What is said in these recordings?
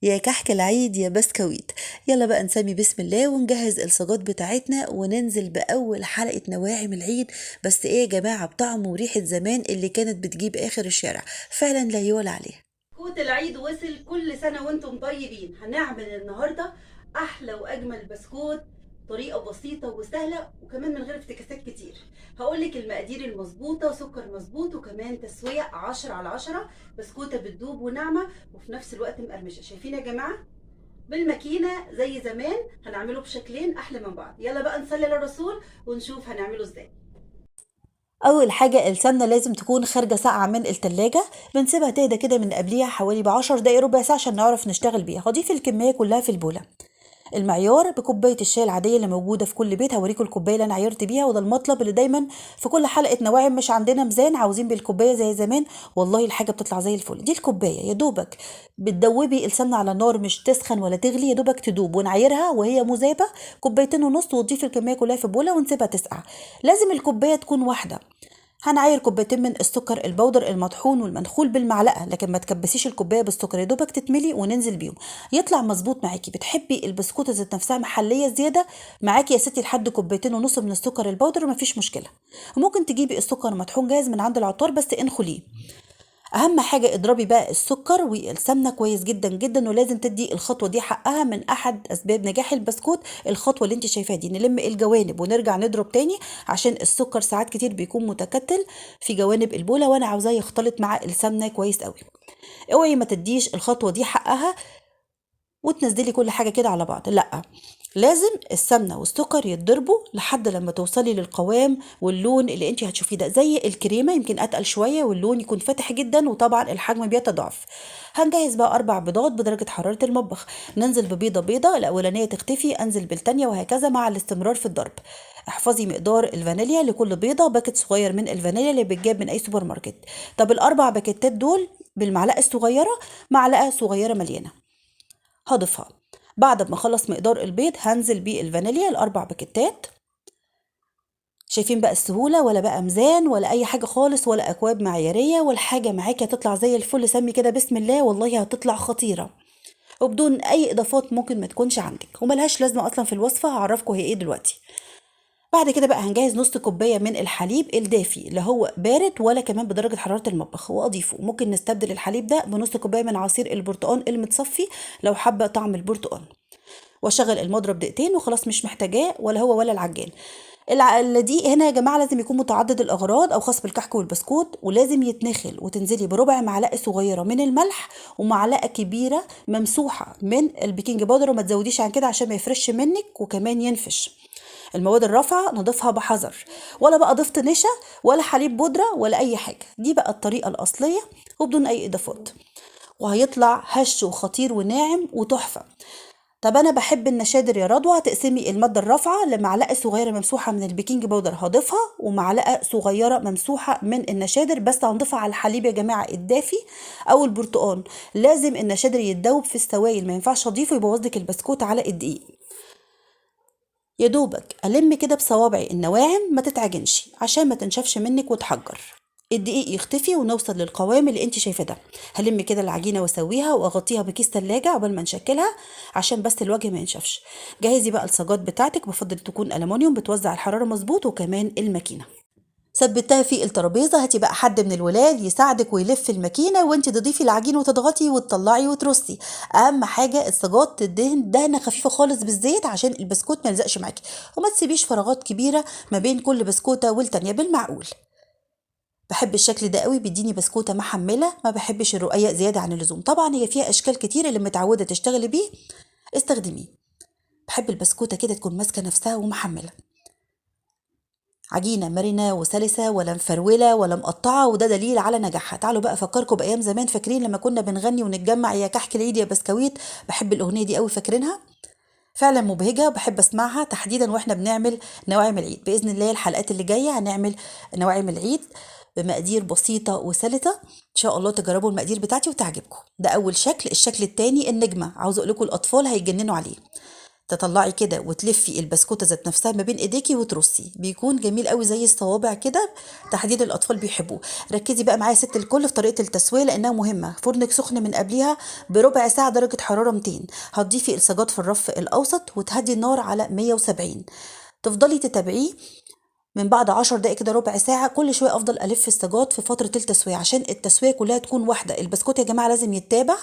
يا كحك العيد يا بسكويت. يلا بقى نسمي بسم الله ونجهز الصاجات بتاعتنا وننزل بأول حلقة نواعم العيد. بس ايه يا جماعة، بطعم وريحة زمان اللي كانت بتجيب آخر الشارع، فعلا لا يعلى عليه. كوت العيد وصل، كل سنة وانتم طيبين. هنعمل النهاردة أحلى وأجمل بسكوت، طريقة بسيطة وسهلة وكمان من غير افتكاسات كتير. هقولك المقادير المظبوطة: سكر مظبوط وكمان تسوية 10/10. بسكوتة بتدوب وناعمة وفي نفس الوقت مقرمشة. شايفين يا جماعة؟ بالماكينة زي زمان. هنعمله بشكلين أحلى من بعض. يلا بقى نصلي للرسول ونشوف هنعمله ازاي. أول حاجة السمنة لازم تكون خارجة ساقعة من التلاجة، بنسيبها تهدى كده من قبليها حوالي ب10 دقايق ربع ساعة عشان نعرف نشتغل بيها. هضيف الكمية كلها في البولة. المعيار بكوبايه الشاي العاديه اللي موجوده في كل بيت. هوريكم الكوبايه اللي انا عيرت بيها، وده المطلب اللي دايما في كل حلقه نواعم. مش عندنا ميزان، عاوزين بالكوبايه زي زمان، والله الحاجه بتطلع زي الفل. دي الكوبايه يا دوبك بتدوبي السمنه على النار، مش تسخن ولا تغلي، يا دوبك تدوب ونعايرها وهي مذابه. كوبايتين ونص وتضيف الكميه كلها في بوله ونسيبها تسقع. لازم الكوبايه تكون واحده. هنعاير كوبايتين من السكر البودر المطحون والمنخول بالمعلقه، لكن ما تكبسيش الكوبايه بالسكر، يا دوبك تتملي وننزل بيهم. يطلع مظبوط معاكي. بتحبي البسكوته ذات نفسها محليه زياده، معاكي يا ستي لحد كوبايتين ونص من السكر البودر مفيش مشكله. وممكن تجيبي السكر مطحون جاهز من عند العطار بس انخليه. اهم حاجه اضربي بقى السكر والسمنه كويس جدا جدا، ولازم تدي الخطوه دي حقها. من احد اسباب نجاح البسكوت الخطوه اللي انت شايفاها دي، نلم الجوانب ونرجع نضرب تاني، عشان السكر ساعات كتير بيكون متكتل في جوانب البوله وانا عاوزاه يختلط مع السمنه كويس قوي. اوعي ما تديش الخطوه دي حقها وتنزلي كل حاجه كده على بعض، لا. لازم السمنه والسكر يتضربوا لحد لما توصلي للقوام واللون اللي انت هتشوفيه ده زي الكريمه، يمكن اتقل شويه واللون يكون فاتح جدا وطبعا الحجم بيتضاعف. هنجهز بقى 4 بيضات بدرجه حراره المطبخ. ننزل ببيضه بيضه، الاولانيه تختفي انزل بالتانيه وهكذا مع الاستمرار في الضرب. احفظي مقدار الفانيليا لكل بيضه، باكت صغير من الفانيليا اللي بيتجاب من اي سوبر ماركت. طب ال4 باكيتات دول بالمعلقه الصغيره، معلقه صغيره مليانه هضيفها. بعد ما اخلص مقدار البيض هنزل بيه الفانيليا ال4 باكيتات. شايفين بقى السهولة؟ ولا بقى ميزان ولا أي حاجة خالص ولا أكواب معيارية، والحاجة معاكي هتطلع زي الفل. سمي كده بسم الله، والله هتطلع خطيرة وبدون أي إضافات ممكن ما تكونش عندك وملهاش لازمة أصلا في الوصفة. هعرفكم هي إيه دلوقتي. بعد كده بقى هنجهز نص كوباية من الحليب الدافي، لا هو بارد ولا كمان بدرجة حرارة المطبخ، وأضيفه. ممكن نستبدل الحليب ده بنص كوباية من عصير البرتقال المتصفي لو حابة طعم البرتقال. واشغل المضرب دقيقتين وخلاص، مش محتاجاه ولا هو ولا العجان. دي هنا يا جماعه لازم يكون متعدد الاغراض او خاص بالكحك والبسكوت، ولازم يتنخل. وتنزلي بربع معلقه صغيره من الملح ومعلقه كبيره ممسوحه من البيكنج باودر، وما تزوديش عن كده عشان ما يفرش منك وكمان ينفش. المواد الرافعه نضيفها بحذر، ولا بقى ضفت نشا ولا حليب بودره ولا اي حاجه. دي بقى الطريقه الاصليه وبدون اي اضافات، وهيطلع هش وخطير وناعم وتحفه. طب انا بحب النشادر يا رضوى. تقسمي الماده الرافعه لمعلقه صغيره ممسوحه من البيكنج باودر هضيفها، ومعلقه صغيره ممسوحه من النشادر، بس هنضيفها على الحليب يا جماعه الدافي او البرتقال. لازم النشادر يتدوب في السوائل، ما ينفعش اضيفه يبوظ لك البسكوت على الدقيق. يا دوبك الم كده بصوابعي النواعم، ما تتعجنش عشان ما تنشفش منك وتحجر. الدقيق يختفي ونوصل للقوام اللي انت شايفاه ده. هلم كده العجينه واسويها واغطيها بكيس تلاجة قبل ما نشكلها عشان بس الوجه ما ينشفش. جهزي بقى الصاجات بتاعتك، بفضل تكون الومنيوم بتوزع الحراره مظبوط، وكمان الماكينه ثبتها في الترابيزه. هاتي بقى حد من الولاد يساعدك ويلف الماكينه وانت تضيفي العجين وتضغطي وتطلعي وترصي. اهم حاجه الصاجات تدهن دهنه خفيفه خالص بالزيت عشان البسكوت ما يلزقش معاكي، وما تسيبيش فراغات كبيره ما بين كل بسكوته والتانيه بالمعقول. بحب الشكل ده قوي، بيديني بسكوته محمله. ما بحبش الرقيق زياده عن اللزوم. طبعا هي فيها اشكال كتير، اللي متعوده تشتغلي بيه استخدميه. بحب البسكوته كده تكون ماسكه نفسها ومحمله. عجينة مرنة وسلسة، ولا مفرولة ولا مقطعة، وده دليل على نجاحها. تعالوا بقى أفكركم بأيام زمان. فاكرين لما كنا بنغني ونتجمع يا كحك العيد يا بسكويت؟ بحب الأغنية دي قوي، فاكرينها؟ فعلا مبهجة، بحب أسمعها تحديدا وإحنا بنعمل نواعم العيد. بإذن الله الحلقات اللي جاية هنعمل نواعم العيد بمقادير بسيطة وسلسة. إن شاء الله تجربوا المقادير بتاعتي وتعجبكم. ده أول شكل. الشكل التاني النجمة، عاوز أقول لكم الأطفال هيتجننوا عليه. تطلعي كده وتلفي البسكوته ذات نفسها ما بين ايديكي وترصي، بيكون جميل قوي زي الصوابع كده، تحديد الاطفال بيحبوه. ركزي بقى معايا ست الكل في طريقه التسويه لانها مهمه. فرنك سخن من قبلها بربع ساعه درجه حراره 200. هتضيفي السجاد في الرف الاوسط وتهدي النار على 170. تفضلي تتابعيه من بعد 10 دقايق كده ربع ساعة. كل شوية أفضل ألف السجاد في فترة التسوية عشان التسوية كلها تكون واحدة. البسكوت يا جماعة لازم يتابع،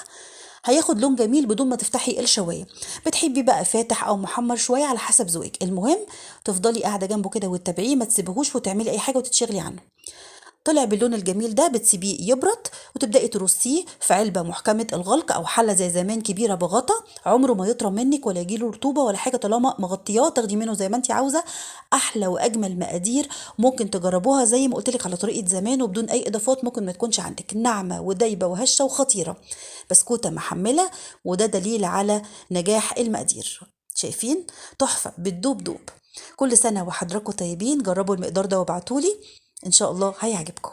هياخد لون جميل بدون ما تفتحي الشواية. بتحبي بقى فاتح أو محمر شوية على حسب ذوقك. المهم تفضلي قاعدة جنبه كده وتتابعيه، ما تسيبهوش وتعملي أي حاجة وتتشغلي عنه. طلع باللون الجميل ده بتسيبيه يبرد وتبدأي ترصيه في علبة محكمة الغلق أو حلة زي زمان كبيرة بغطا. عمره ما يطرى منك ولا يجيله رطوبة ولا حاجة طالما مغطياه. تاخدي منه زي ما انت عاوزة. أحلى وأجمل مقادير ممكن تجربوها زي ما قلتلك على طريقة زمان وبدون أي إضافات ممكن ما تكونش عندك. ناعمة ودايبة وهشة وخطيرة، بسكوتة محملة، وده دليل على نجاح المقادير. شايفين؟ تحفة بتدوب دوب. كل سنة وحضراتكم طيبين. جربوا المقدار ده وابعتولي، إن شاء الله هيعجبكم.